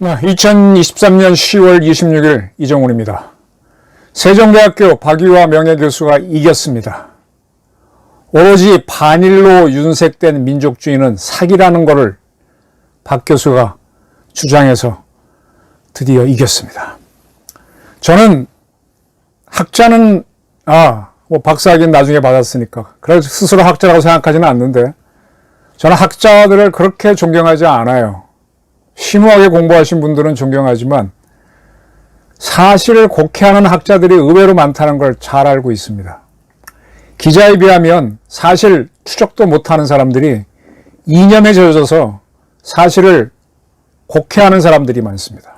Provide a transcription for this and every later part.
2023년 10월 26일 이정훈입니다. 세종대학교 박유하 명예교수가 이겼습니다. 오로지 반일로 윤색된 민족주의는 사기라는 것을 박 교수가 주장해서 드디어 이겼습니다. 저는 학자는 박사학위는 나중에 받았으니까 그래서 스스로 학자라고 생각하지는 않는데 저는 학자들을 그렇게 존경하지 않아요. 심오하게 공부하신 분들은 존경하지만 사실을 곡해하는 학자들이 의외로 많다는 걸 잘 알고 있습니다. 기자에 비하면 사실 추적도 못하는 사람들이 이념에 젖어서 사실을 곡해하는 사람들이 많습니다.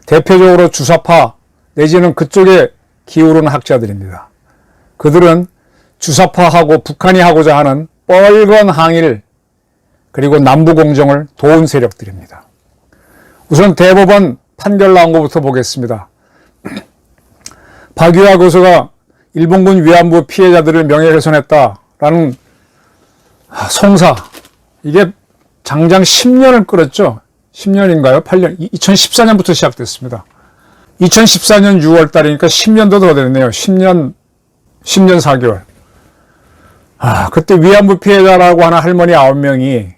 대표적으로 주사파 내지는 그쪽에 기울은 학자들입니다. 그들은 주사파하고 북한이 하고자 하는 뻘건 항일 그리고 남부공정을 도운 세력들입니다. 우선 대법원 판결 나온 것부터 보겠습니다. 박유하 교수가 일본군 위안부 피해자들을 명예훼손했다라는 송사, 이게 장장 10년을 끌었죠. 10년인가요? 8년? 2014년부터 시작됐습니다. 2014년 6월 달이니까 10년도 더 됐네요. 10년 4개월. 그때 위안부 피해자라고 하는 할머니 9명이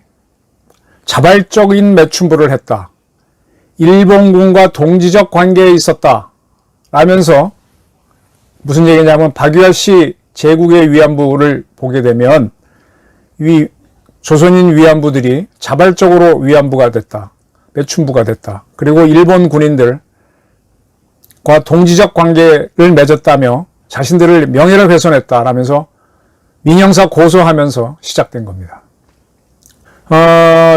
자발적인 매춘부를 했다. 일본군과 동지적 관계에 있었다. 라면서 무슨 얘기냐면 박유하 씨 제국의 위안부를 보게 되면 조선인 위안부들이 자발적으로 위안부가 됐다. 매춘부가 됐다. 그리고 일본 군인들과 동지적 관계를 맺었다며 자신들을 명예를 훼손했다. 라면서 민형사 고소하면서 시작된 겁니다.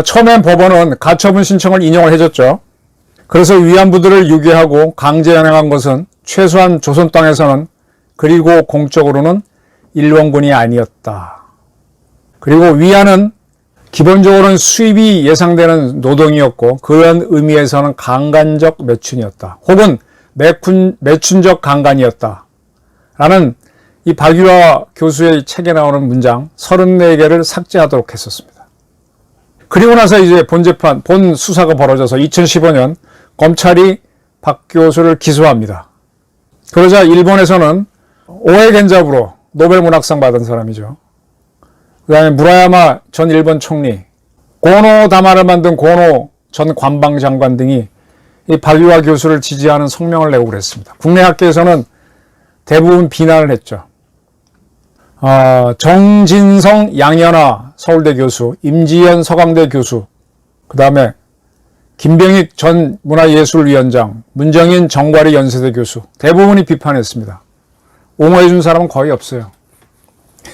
처음엔 법원은 가처분 신청을 인용을 해줬죠. 그래서 위안부들을 유괴하고 강제 연행한 것은 최소한 조선 땅에서는 그리고 공적으로는 일본군이 아니었다. 그리고 위안은 기본적으로는 수입이 예상되는 노동이었고 그런 의미에서는 강간적 매춘이었다. 혹은 매춘적 강간이었다. 라는 이 박유하 교수의 책에 나오는 문장 34개를 삭제하도록 했었습니다. 그리고 나서 이제 본 수사가 벌어져서 2015년 검찰이 박 교수를 기소합니다. 그러자 일본에서는 오에 겐자부로 노벨 문학상 받은 사람이죠. 그 다음에 무라야마 전 일본 총리, 고노 다마를 만든 고노 전 관방장관 등이 이 박유하 교수를 지지하는 성명을 내고 그랬습니다. 국내 학계에서는 대부분 비난을 했죠. 정진성 양현아 서울대 교수, 임지연 서강대 교수, 그 다음에 김병익 전 문화예술위원장, 문정인 정과리 연세대 교수 대부분이 비판했습니다. 옹호해 준 사람은 거의 없어요.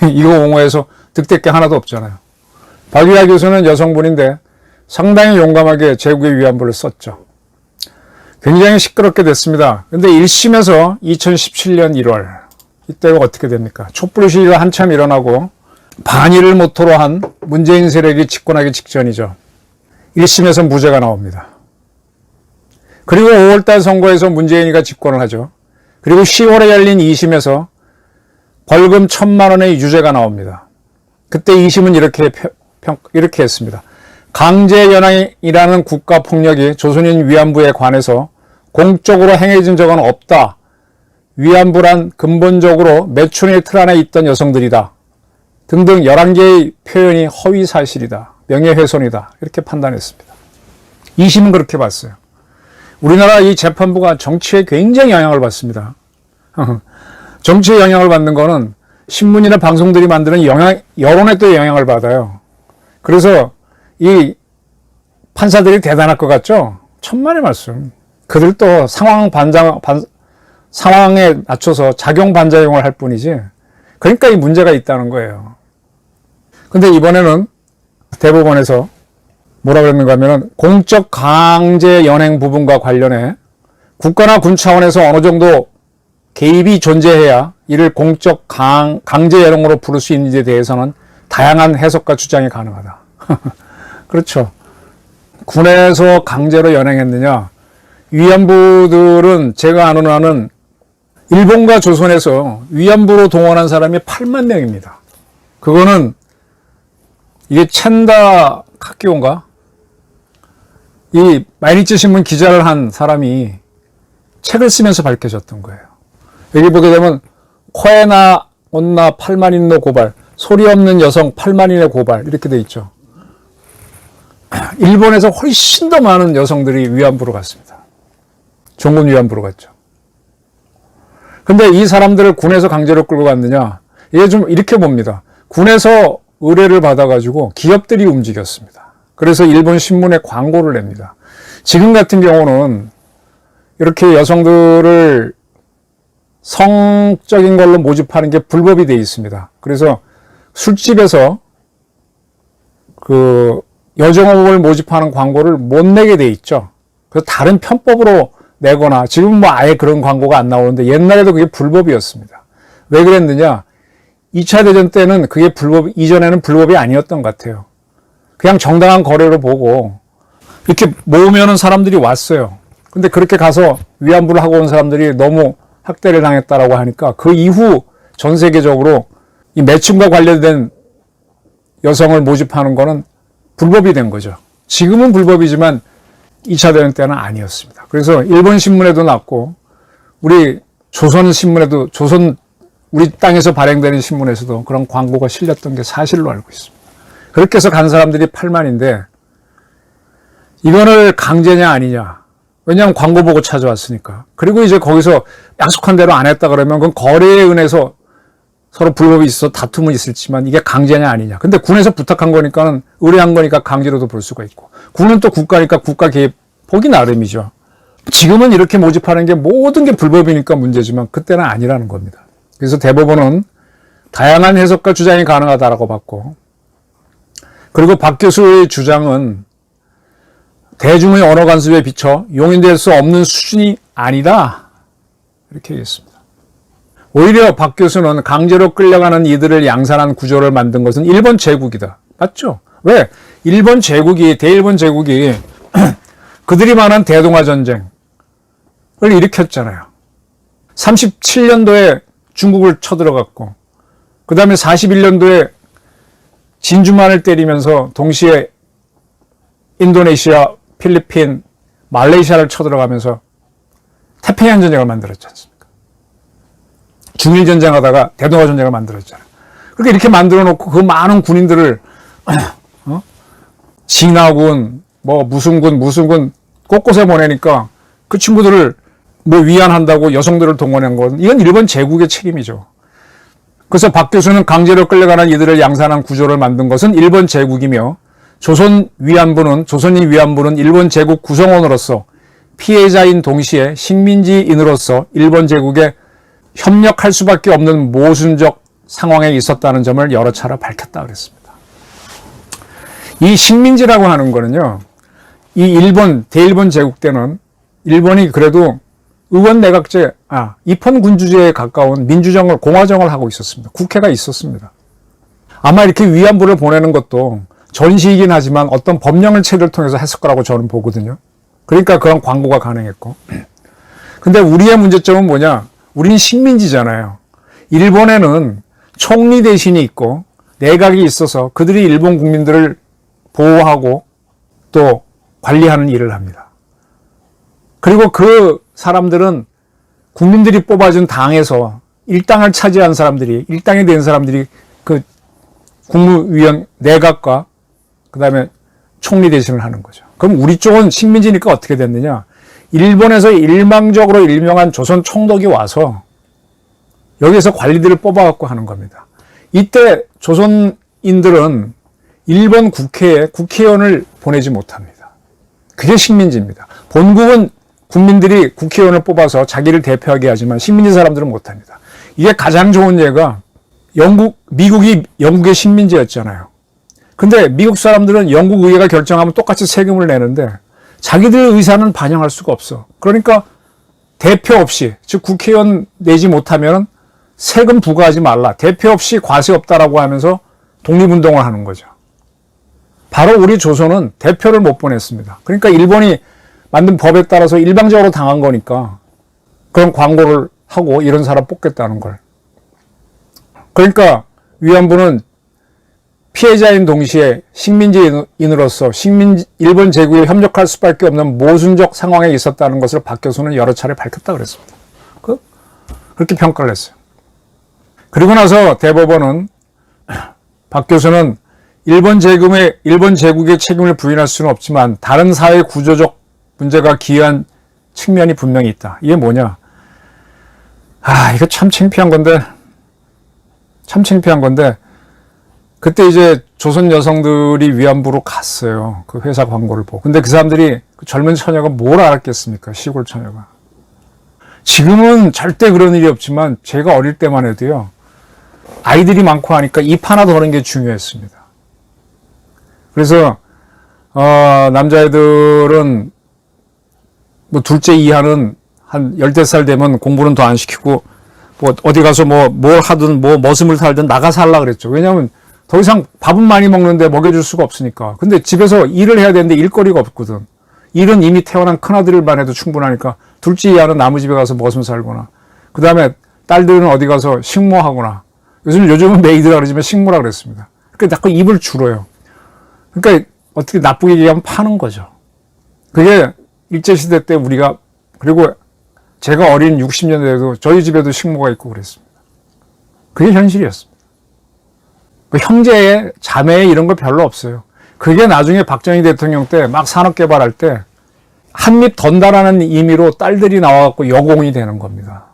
이거 옹호해서 득될 게 하나도 없잖아요. 박유하 교수는 여성분인데 상당히 용감하게 제국의 위안부를 썼죠. 굉장히 시끄럽게 됐습니다. 근데 1심에서 2017년 1월 이때가 어떻게 됩니까? 촛불 시위가 한참 일어나고 반일을 모토로 한 문재인 세력이 집권하기 직전이죠. 1심에서 무죄가 나옵니다. 그리고 5월달 선거에서 문재인이가 집권을 하죠. 그리고 10월에 열린 2심에서 벌금 1,000만 원의 유죄가 나옵니다. 그때 2심은 이렇게 했습니다. 강제연행이라는 국가폭력이 조선인 위안부에 관해서 공적으로 행해진 적은 없다. 위안부란 근본적으로 매춘의 틀 안에 있던 여성들이다. 등등 11개의 표현이 허위사실이다. 명예훼손이다. 이렇게 판단했습니다. 2심은 그렇게 봤어요. 우리나라 이 재판부가 정치에 굉장히 영향을 받습니다. 정치에 영향을 받는 거는 신문이나 방송들이 만드는 여론에 또 영향을 받아요. 그래서 이 판사들이 대단할 것 같죠? 천만의 말씀. 그들도 상황에 맞춰서 작용 반작용을 할 뿐이지. 그러니까 이 문제가 있다는 거예요. 근데 이번에는 대법원에서 뭐라 그랬는가 하면은 공적 강제 연행 부분과 관련해 국가나 군 차원에서 어느 정도 개입이 존재해야 이를 공적 강제 연행으로 부를 수 있는지에 대해서는 다양한 해석과 주장이 가능하다. 그렇죠. 군에서 강제로 연행했느냐. 위안부들은 제가 아는 한은 일본과 조선에서 위안부로 동원한 사람이 8만 명입니다. 그거는 이게 첸다 카키오인가? 이 마이니치 신문 기자를 한 사람이 책을 쓰면서 밝혀졌던 거예요. 여기 보게 되면 코에나 온나 8만인의 고발, 소리 없는 여성 8만인의 고발 이렇게 돼 있죠. 일본에서 훨씬 더 많은 여성들이 위안부로 갔습니다. 종군 위안부로 갔죠. 근데 이 사람들을 군에서 강제로 끌고 갔느냐? 이게 좀 이렇게 봅니다. 군에서 의뢰를 받아가지고 기업들이 움직였습니다. 그래서 일본 신문에 광고를 냅니다. 지금 같은 경우는 이렇게 여성들을 성적인 걸로 모집하는 게 불법이 되어 있습니다. 그래서 술집에서 그 여정업을 모집하는 광고를 못 내게 돼 있죠. 그래서 다른 편법으로 내거나 지금 뭐 아예 그런 광고가 안 나오는데 옛날에도 그게 불법이었습니다. 왜 그랬느냐? 2차 대전 때는 그게 이전에는 불법이 아니었던 것 같아요. 그냥 정당한 거래로 보고 이렇게 모으면은 사람들이 왔어요. 근데 그렇게 가서 위안부를 하고 온 사람들이 너무 학대를 당했다라고 하니까 그 이후 전 세계적으로 이 매춘과 관련된 여성을 모집하는 거는 불법이 된 거죠. 지금은 불법이지만 2차 대전 때는 아니었습니다. 그래서 일본 신문에도 났고 우리 조선 신문에도 우리 땅에서 발행되는 신문에서도 그런 광고가 실렸던 게 사실로 알고 있습니다. 그렇게 해서 간 사람들이 8만인데 이거를 강제냐 아니냐. 왜냐하면 광고 보고 찾아왔으니까. 그리고 이제 거기서 약속한 대로 안 했다 그러면 그건 거래에 은해서 서로 불법이 있어 다툼은 있을지만 이게 강제냐 아니냐. 근데 군에서 부탁한 거니까는 의뢰한 거니까 강제로도 볼 수가 있고 군은 또 국가니까 국가 개입 보기 나름이죠. 지금은 이렇게 모집하는 게 모든 게 불법이니까 문제지만 그때는 아니라는 겁니다. 그래서 대법원은 다양한 해석과 주장이 가능하다라고 봤고 그리고 박 교수의 주장은 대중의 언어 간섭에 비춰 용인될 수 없는 수준이 아니다. 이렇게 얘기했습니다. 오히려 박 교수는 강제로 끌려가는 이들을 양산한 구조를 만든 것은 일본 제국이다. 맞죠? 왜? 대일본 제국이 그들이 말한 대동아 전쟁을 일으켰잖아요. 37년도에 중국을 쳐들어갔고 그 다음에 41년도에 진주만을 때리면서 동시에 인도네시아, 필리핀, 말레이시아를 쳐들어가면서 태평양 전쟁을 만들었지 않습니까? 중일 전쟁하다가 대동아 전쟁을 만들었잖아요. 그렇게 이렇게 만들어 놓고 그 많은 군인들을 진화군, 무슨 군 곳곳에 보내니까 그 친구들을 위안한다고 여성들을 동원한 건 이건 일본 제국의 책임이죠. 그래서 박 교수는 강제로 끌려가는 이들을 양산한 구조를 만든 것은 일본 제국이며 조선인 위안부는 일본 제국 구성원으로서 피해자인 동시에 식민지인으로서 일본 제국에 협력할 수밖에 없는 모순적 상황에 있었다는 점을 여러 차례 밝혔다 그랬습니다. 이 식민지라고 하는 거는요, 대일본 제국 때는 일본이 그래도 의원내각제, 입헌군주제에 가까운 민주정을, 공화정을 하고 있었습니다. 국회가 있었습니다. 아마 이렇게 위안부를 보내는 것도 전시이긴 하지만 어떤 법령을 체계를 통해서 했을 거라고 저는 보거든요. 그러니까 그런 광고가 가능했고. 근데 우리의 문제점은 뭐냐? 우린 식민지잖아요. 일본에는 총리 대신이 있고 내각이 있어서 그들이 일본 국민들을 보호하고 또 관리하는 일을 합니다. 그리고 그 사람들은 국민들이 뽑아준 당에서 일당을 차지한 사람들이, 일당이 된 사람들이 그 국무위원 내각과 그 다음에 총리 대신을 하는 거죠. 그럼 우리 쪽은 식민지니까 어떻게 됐느냐? 일본에서 일망적으로 일명한 조선 총독이 와서 여기서 관리들을 뽑아갖고 하는 겁니다. 이때 조선인들은 일본 국회에 국회의원을 보내지 못합니다. 그게 식민지입니다. 본국은 국민들이 국회의원을 뽑아서 자기를 대표하게 하지만 식민지 사람들은 못합니다. 이게 가장 좋은 예가 미국이 영국의 식민지였잖아요. 근데 미국 사람들은 영국 의회가 결정하면 똑같이 세금을 내는데 자기들의 의사는 반영할 수가 없어. 그러니까 대표 없이, 즉 국회의원 내지 못하면 세금 부과하지 말라. 대표 없이 과세 없다라고 하면서 독립운동을 하는 거죠. 바로 우리 조선은 대표를 못 보냈습니다. 그러니까 일본이 만든 법에 따라서 일방적으로 당한 거니까 그런 광고를 하고 이런 사람 뽑겠다는 걸. 그러니까 위안부는 피해자인 동시에 식민지인으로서 일본 제국에 협력할 수밖에 없는 모순적 상황에 있었다는 것을 박 교수는 여러 차례 밝혔다 그랬습니다. 그렇게 평가를 했어요. 그리고 나서 대법원은 박 교수는 일본 제국의 책임을 부인할 수는 없지만 다른 사회 구조적 문제가 기여한 측면이 분명히 있다. 이게 뭐냐? 이거 참 창피한 건데 그때 이제 조선 여성들이 위안부로 갔어요. 그 회사 광고를 보고. 근데 그 사람들이 그 젊은 처녀가 뭘 알았겠습니까? 시골 처녀가. 지금은 절대 그런 일이 없지만 제가 어릴 때만 해도요. 아이들이 많고 하니까 입 하나 더는 게 중요했습니다. 그래서 남자애들은 뭐 둘째 이하는 한 15살 되면 공부는 더 안 시키고 뭐 어디 가서 뭘 하든 머슴을 살든 나가서 하려고 그랬죠. 왜냐하면 더 이상 밥은 많이 먹는데 먹여줄 수가 없으니까. 근데 집에서 일을 해야 되는데 일거리가 없거든. 일은 이미 태어난 큰아들만 해도 충분하니까 둘째 이하는 남의 집에 가서 머슴 살거나 그 다음에 딸들은 어디 가서 식모하거나 요즘은 메이드라 그러지만 식모라 그랬습니다. 그러니까 자꾸 입을 줄어요. 그러니까 어떻게 나쁘게 얘기하면 파는 거죠. 그게 일제시대 때 우리가 그리고 제가 어린 60년대에도 저희 집에도 식모가 있고 그랬습니다. 그게 현실이었습니다. 형제, 자매 이런 거 별로 없어요. 그게 나중에 박정희 대통령 때 막 산업개발할 때 한입 던다라는 의미로 딸들이 나와갖고 여공이 되는 겁니다.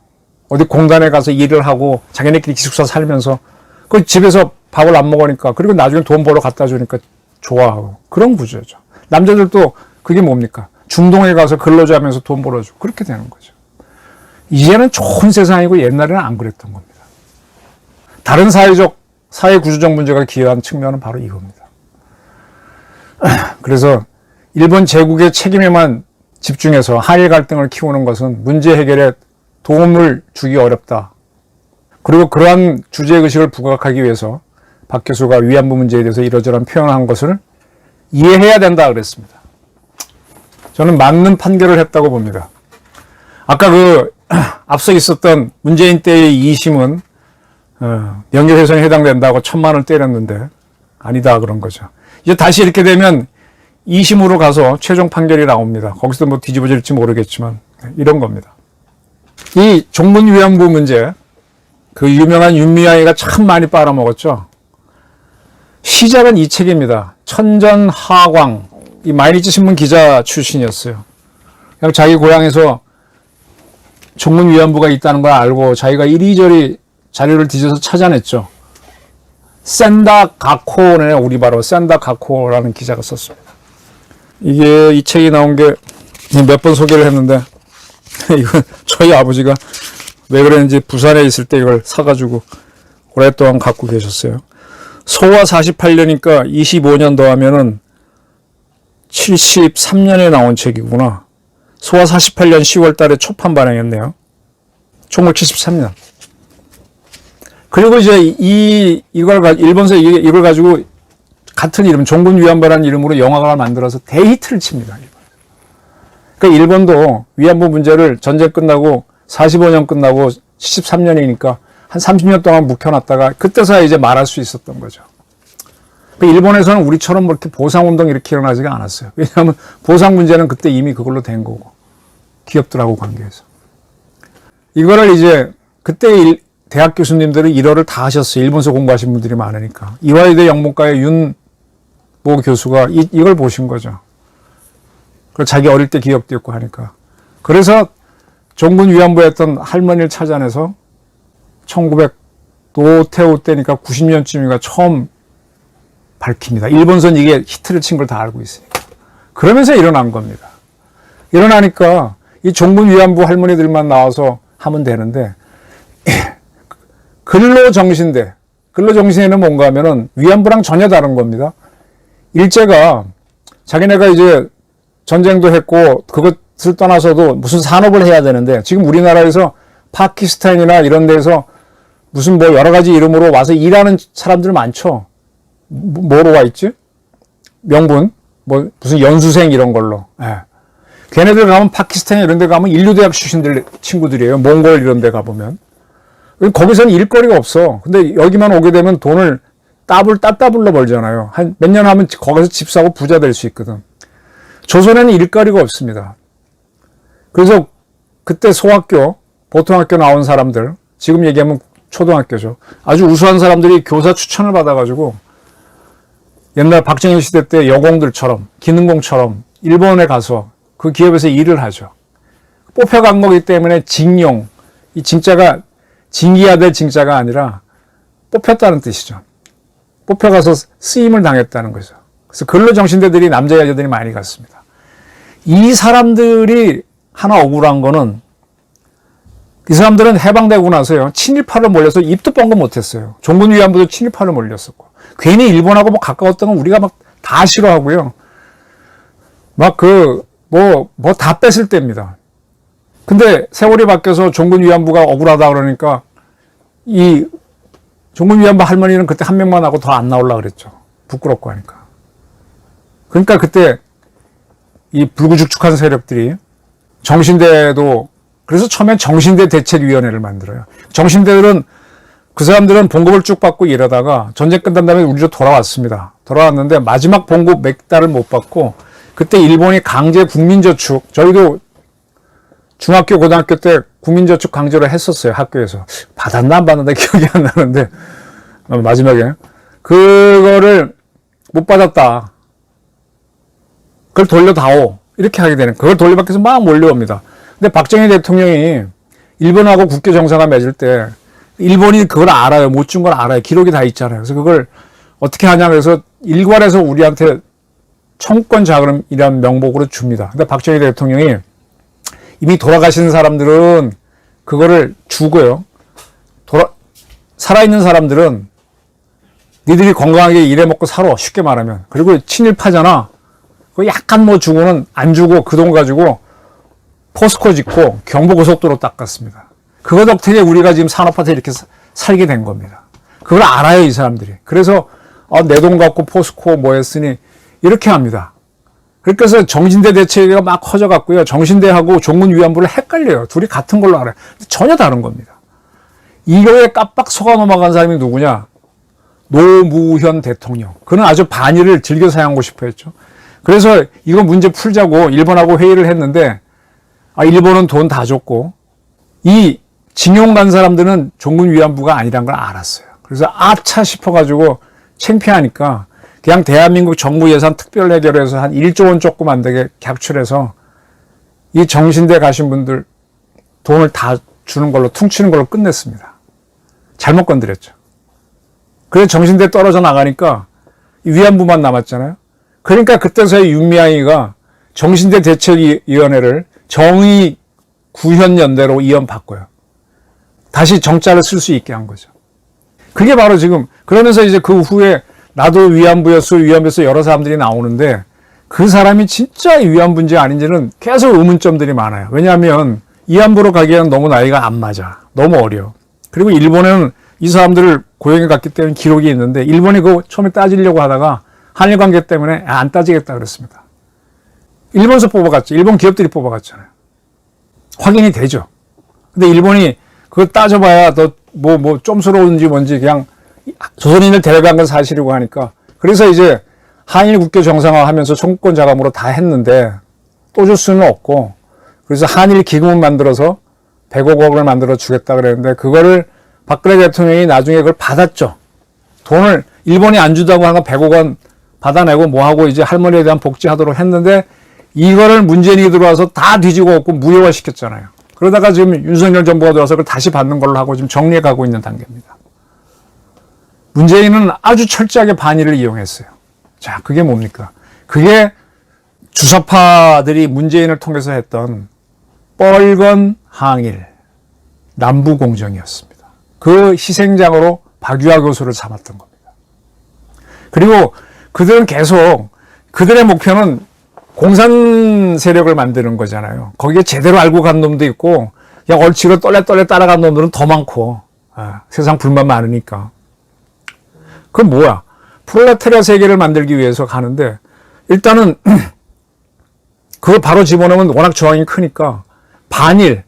어디 공단에 가서 일을 하고 자기네끼리 기숙사 살면서 그 집에서 밥을 안 먹으니까 그리고 나중에 돈 벌어 갖다 주니까 좋아하고 그런 구조죠. 남자들도 그게 뭡니까? 중동에 가서 근로자면서 돈 벌어주고 그렇게 되는 거죠. 이제는 좋은 세상이고 옛날에는 안 그랬던 겁니다. 다른 사회 구조적 문제가 기여한 측면은 바로 이겁니다. 그래서 일본 제국의 책임에만 집중해서 한일 갈등을 키우는 것은 문제 해결에 도움을 주기 어렵다. 그리고 그러한 주제의식을 부각하기 위해서 박 교수가 위안부 문제에 대해서 이러저러한 표현한 것을 이해해야 된다 그랬습니다. 저는 맞는 판결을 했다고 봅니다. 아까 앞서 있었던 문재인 때의 2심은 명예훼손에 해당된다고 1,000만 원 때렸는데 아니다 그런 거죠. 이제 다시 이렇게 되면 2심으로 가서 최종 판결이 나옵니다. 거기서 뭐 뒤집어질지 모르겠지만 이런 겁니다. 이 종문 위안부 문제 그 유명한 윤미향이가 참 많이 빨아먹었죠. 시작은 이 책입니다. 천전하광 이 마이니치 신문 기자 출신이었어요. 그냥 자기 고향에서 종문 위안부가 있다는 걸 알고 자기가 이리저리 자료를 뒤져서 찾아냈죠. 센다 가코네 우리 바로 센다 가코라는 기자가 썼습니다. 이게 이 책이 나온 게 몇 번 소개를 했는데 이건 저희 아버지가 왜 그랬는지 부산에 있을 때 이걸 사가지고 오랫동안 갖고 계셨어요. 소화 48년이니까 25년 더하면은 73년에 나온 책이구나. 소화 48년 10월 달에 초판 발행했네요. 1973년. 그리고 이제 일본에서 이걸 가지고 같은 이름, 종군 위안부라는 이름으로 영화가 만들어서 대히트를 칩니다. 그러니까 일본도 위안부 문제를 전쟁 끝나고 45년 끝나고 73년이니까 한 30년 동안 묵혀놨다가 그때서야 이제 말할 수 있었던 거죠. 일본에서는 우리처럼 뭐 이렇게 보상운동 이렇게 일어나지가 않았어요. 왜냐하면 보상 문제는 그때 이미 그걸로 된 거고. 기업들하고 관계해서. 이거를 이제 그때 대학 교수님들은 일어를 다 하셨어요. 일본서 공부하신 분들이 많으니까. 이화여대 영문과의 윤모 교수가 이걸 보신 거죠. 그리고 자기 어릴 때 기억도 있고 하니까. 그래서 종군 위안부였던 할머니를 찾아내서 노태우 때니까 90년쯤인가 처음 밝힙니다. 일본선 이게 히트를 친 걸 다 알고 있으니까. 그러면서 일어난 겁니다. 일어나니까 이 종군 위안부 할머니들만 나와서 하면 되는데 근로정신에는 뭔가 하면은 위안부랑 전혀 다른 겁니다. 일제가 자기네가 이제 전쟁도 했고 그것을 떠나서도 무슨 산업을 해야 되는데 지금 우리나라에서 파키스탄이나 이런 데서 무슨 뭐 여러 가지 이름으로 와서 일하는 사람들 많죠. 뭐로 와 있지? 명분? 뭐 무슨 연수생 이런 걸로. 예. 걔네들 가면 파키스탄 이런 데 가면 인류대학 출신들 친구들이에요. 몽골 이런 데 가보면. 거기서는 일거리가 없어. 근데 여기만 오게 되면 돈을 따따블로 벌잖아요. 한 몇 년 하면 거기서 집 사고 부자 될 수 있거든. 조선에는 일거리가 없습니다. 그래서 그때 소학교, 보통학교 나온 사람들, 지금 얘기하면 초등학교죠. 아주 우수한 사람들이 교사 추천을 받아가지고 옛날 박정희 시대 때 여공들처럼, 기능공처럼 일본에 가서 그 기업에서 일을 하죠. 뽑혀간 거기 때문에 징용, 이 징자가 징기야 될 징자가 아니라 뽑혔다는 뜻이죠. 뽑혀가서 쓰임을 당했다는 거죠. 그래서 근로정신대들이 남자 여자들이 많이 갔습니다. 이 사람들이 하나 억울한 거는 이 사람들은 해방되고 나서요. 친일파로 몰려서 입도 뻥긋 못했어요. 종군 위안부도 친일파로 몰렸었고 괜히 일본하고 뭐 가까웠던 건 우리가 막 다 싫어하고요. 막 뭐 다 뺐을 때입니다. 근데 세월이 바뀌어서 종군 위안부가 억울하다 그러니까 이 종군 위안부 할머니는 그때 한 명만 하고 더 안 나오려고 그랬죠. 부끄럽고 하니까. 그러니까 그때 이 불구죽축한 세력들이 정신대도 그래서 처음엔 정신대 대책위원회를 만들어요. 정신대들은 그 사람들은 봉급을 쭉 받고 일하다가 전쟁 끝난 다음에 우리로 돌아왔습니다. 돌아왔는데 마지막 봉급 몇 달을 못 받고 그때 일본이 강제 국민저축 저희도 중학교 고등학교 때 국민저축 강제로 했었어요. 학교에서. 받았나 안 받았나 기억이 안 나는데 마지막에 그거를 못 받았다. 그걸 돌려다오. 이렇게 하게 되는 그걸 돌려받기 위해서 막 몰려옵니다. 근데 박정희 대통령이 일본하고 국교 정상화 맺을 때 일본이 그걸 알아요. 못 준 걸 알아요. 기록이 다 있잖아요. 그래서 그걸 어떻게 하냐 그래서 일괄해서 우리한테 청구권 자금이라는 명목으로 줍니다. 근데 박정희 대통령이 이미 돌아가신 사람들은 그거를 주고요. 살아있는 사람들은 니들이 건강하게 일해 먹고 살아. 쉽게 말하면. 그리고 친일파잖아. 그 약간 뭐 주고는 안 주고 그 돈 가지고 포스코 짓고 경부고속도로 닦았습니다. 그거 덕분에 우리가 지금 산업화해서 이렇게 살게 된 겁니다. 그걸 알아요, 이 사람들이. 그래서 내 돈 갖고 포스코 뭐 했으니 이렇게 합니다. 그래서 정신대 대체가 막 커져갔고요. 정신대하고 종군 위안부를 헷갈려요. 둘이 같은 걸로 알아요. 전혀 다른 겁니다. 이거에 깜빡 속아 넘어간 사람이 누구냐? 노무현 대통령. 그는 아주 반일을 즐겨 사용하고 싶어 했죠. 그래서 이거 문제 풀자고 일본하고 회의를 했는데 일본은 돈 다 줬고 이 징용 간 사람들은 종군 위안부가 아니란 걸 알았어요. 그래서 아차 싶어가지고 창피하니까 그냥 대한민국 정부 예산 특별 해결해서 한 1조 원 조금 안 되게 객출해서 이 정신대 가신 분들 돈을 다 주는 걸로 퉁치는 걸로 끝냈습니다. 잘못 건드렸죠. 그래서 정신대 떨어져 나가니까 위안부만 남았잖아요. 그러니까 그때서야 윤미향이가 정신대 대책위원회를 정의 구현연대로 이름 바꿔요. 다시 정자를 쓸 수 있게 한 거죠. 그게 바로 지금 그러면서 이제 그 후에 나도 위안부에서 여러 사람들이 나오는데 그 사람이 진짜 위안부인지 아닌지는 계속 의문점들이 많아요. 왜냐하면 위안부로 가기에는 너무 나이가 안 맞아. 너무 어려. 그리고 일본에는 이 사람들을 고용해 갔기 때문에 기록이 있는데 일본이 그거 처음에 따지려고 하다가 한일 관계 때문에 안 따지겠다 그랬습니다. 일본에서 뽑아갔죠. 일본 기업들이 뽑아갔잖아요. 확인이 되죠. 근데 일본이 그거 따져봐야 더 뭐 좀스러운지 뭔지 그냥 조선인을 데려간 건 사실이고 하니까 그래서 이제 한일 국교 정상화 하면서 청구권 자금으로 다 했는데 또 줄 수는 없고 그래서 한일 기금을 만들어서 100억 원을 만들어 주겠다 그랬는데 그거를 박근혜 대통령이 나중에 그걸 받았죠. 돈을 일본이 안 주다고 한 건 100억 원 받아내고 뭐하고 이제 할머니에 대한 복지하도록 했는데 이거를 문재인이 들어와서 다 뒤지고 없고 무효화 시켰잖아요. 그러다가 지금 윤석열 정부가 들어와서 그걸 다시 받는 걸로 하고 지금 정리해 가고 있는 단계입니다. 문재인은 아주 철저하게 반일을 이용했어요. 자, 그게 뭡니까? 그게 주사파들이 문재인을 통해서 했던 뻘건 항일, 남부공정이었습니다. 그 희생장으로 박유하 교수를 삼았던 겁니다. 그리고 그들은 계속 그들의 목표는 공산 세력을 만드는 거잖아요. 거기에 제대로 알고 간 놈도 있고 그냥 얼치고 떨레떨레 따라간 놈들은 더 많고 세상 불만 많으니까. 그건 뭐야? 프롤레타리아 세계를 만들기 위해서 가는데 일단은 그걸 바로 집어넣으면 워낙 저항이 크니까 반일,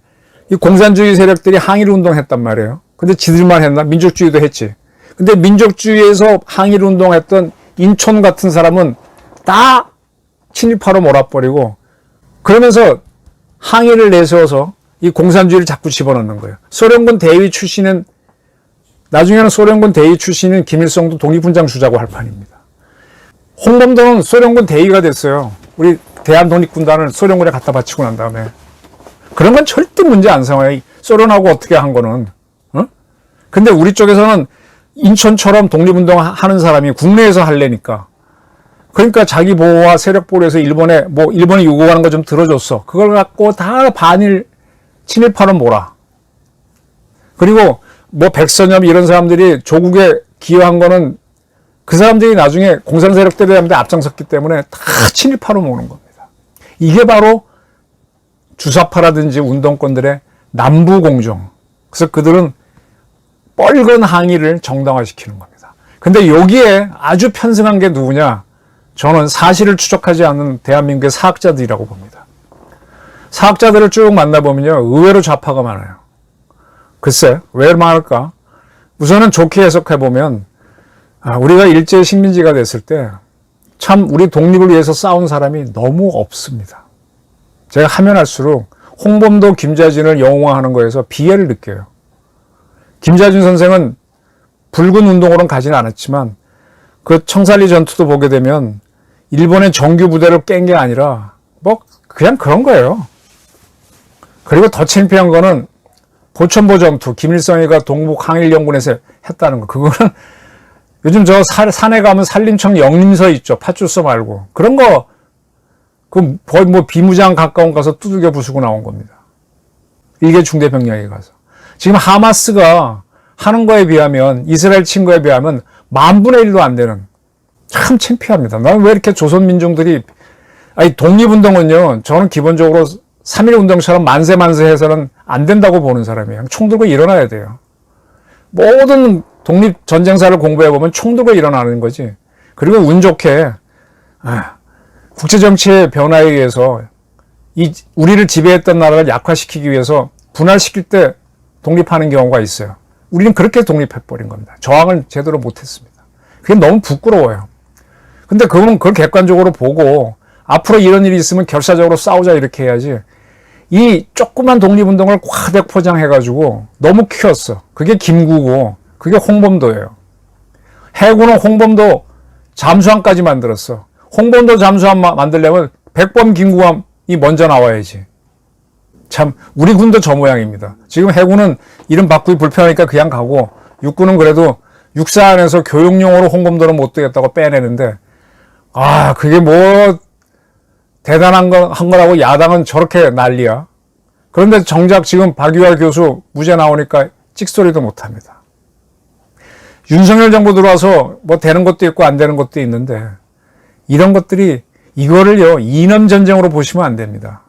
이 공산주의 세력들이 항일 운동했단 말이에요. 근데 지들만 했나? 민족주의도 했지. 근데 민족주의에서 항일 운동했던 인촌 같은 사람은 다 친일파로 몰아버리고 그러면서 항일을 내세워서 이 공산주의를 자꾸 집어넣는 거예요. 소련군 대위 출신은 나중에는 소련군 대위 출신인 김일성도 독립훈장 주자고 할 판입니다. 홍범도는 소련군 대위가 됐어요. 우리 대한독립군단을 소련군에 갖다 바치고 난 다음에. 그런 건 절대 문제 안 삼아요. 소련하고 어떻게 한 거는. 근데 우리 쪽에서는 인천처럼 독립운동 하는 사람이 국내에서 할래니까. 그러니까 자기 보호와 세력 보호를 해서 일본이 요구하는 거 좀 들어줬어. 그걸 갖고 다 반일, 친일파로 몰아. 그리고 백선엽 이런 사람들이 조국에 기여한 거는 그 사람들이 나중에 공산 세력들에 앞장섰기 때문에 다 친일파로 모는 겁니다. 이게 바로 주사파라든지 운동권들의 남부공정. 그래서 그들은 뻘건 항의를 정당화시키는 겁니다. 근데 여기에 아주 편승한 게 누구냐? 저는 사실을 추적하지 않는 대한민국의 사학자들이라고 봅니다. 사학자들을 쭉 만나보면요. 의외로 좌파가 많아요. 글쎄, 왜 많을까? 우선은 좋게 해석해보면 우리가 일제 식민지가 됐을 때 참 우리 독립을 위해서 싸운 사람이 너무 없습니다. 제가 하면 할수록 홍범도, 김자진을 영웅화하는 거에서 비애를 느껴요. 김자진 선생은 붉은 운동으로는 가지는 않았지만 그 청산리 전투도 보게 되면 일본의 정규 부대를 깬 게 아니라 그냥 그런 거예요. 그리고 더 창피한 거는 보천보 전투, 김일성이가 동북 항일연군에서 했다는 거. 그거는 요즘 저 산에 가면 산림청 영림서 있죠. 파출소 말고. 그런 거, 거의 비무장 가까운 가서 두들겨 부수고 나온 겁니다. 일개 중대병력에 가서. 지금 하마스가 하는 거에 비하면, 이스라엘 친 거에 비하면 10,000분의 1도 안 되는. 참 창피합니다. 나는 왜 이렇게 조선민중들이, 독립운동은요, 저는 기본적으로 3.1운동처럼 만세 해서는 안 된다고 보는 사람이에요. 총 들고 일어나야 돼요. 모든 독립전쟁사를 공부해보면 총 들고 일어나는 거지. 그리고 운 좋게, 국제정치의 변화에 의해서 우리를 지배했던 나라를 약화시키기 위해서 분할시킬 때 독립하는 경우가 있어요. 우리는 그렇게 독립해버린 겁니다. 저항을 제대로 못했습니다. 그게 너무 부끄러워요. 근데 그걸 객관적으로 보고 앞으로 이런 일이 있으면 결사적으로 싸우자 이렇게 해야지. 이 조그만 독립운동을 과대포 포장해가지고 너무 키웠어. 그게 김구고 그게 홍범도예요. 해군은 홍범도 잠수함까지 만들었어. 홍범도 잠수함 만들려면 백범 김구함이 먼저 나와야지. 참 우리 군도 저 모양입니다. 지금 해군은 이름 바꾸기 불편하니까 그냥 가고 육군은 그래도 육사 안에서 교육용으로 홍범도는 못 되겠다고 빼내는데 그게 대단한 한 거라고 야당은 저렇게 난리야. 그런데 정작 지금 박유할 교수 무죄 나오니까 찍소리도 못합니다. 윤석열 정부 들어와서 되는 것도 있고 안 되는 것도 있는데 이런 것들이 이거를요 이념 전쟁으로 보시면 안 됩니다.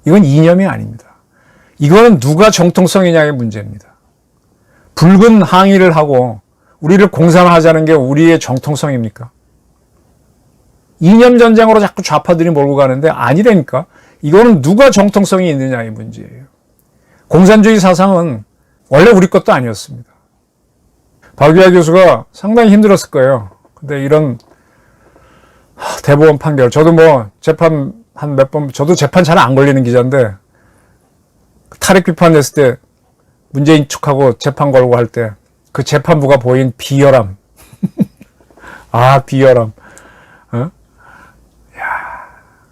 이건 이념이 아닙니다. 이거는 누가 정통성이냐의 문제입니다. 붉은 항의를 하고 우리를 공산화하자는 게 우리의 정통성입니까? 이념 전쟁으로 자꾸 좌파들이 몰고 가는데 아니라니까. 이거는 누가 정통성이 있느냐의 문제예요. 공산주의 사상은 원래 우리 것도 아니었습니다. 박유하 교수가 상당히 힘들었을 거예요. 근데 이런 대법원 판결, 저도 재판 한 몇 번, 저도 재판 잘 안 걸리는 기자인데 탈핵 비판 냈을 때 문재인 측하고 재판 걸고 할 때 그 재판부가 보인 비열함. 비열함.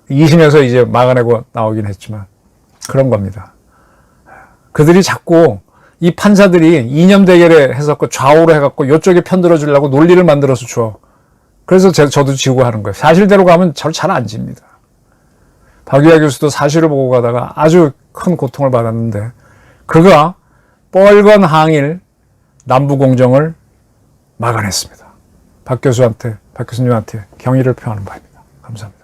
2심에서 이제 막아내고 나오긴 했지만 그런 겁니다. 그들이 자꾸 이 판사들이 이념 대결에 해서 좌우로 해갖고 이쪽에 편들어 주려고 논리를 만들어서 줘. 그래서 저도 지고 하는 거예요. 사실대로 가면 잘 안 집니다. 박유하 교수도 사실을 보고 가다가 아주 큰 고통을 받았는데 그가 뻘건 항일 남부공정을 막아냈습니다. 박 교수님한테 경의를 표하는 바입니다. 감사합니다.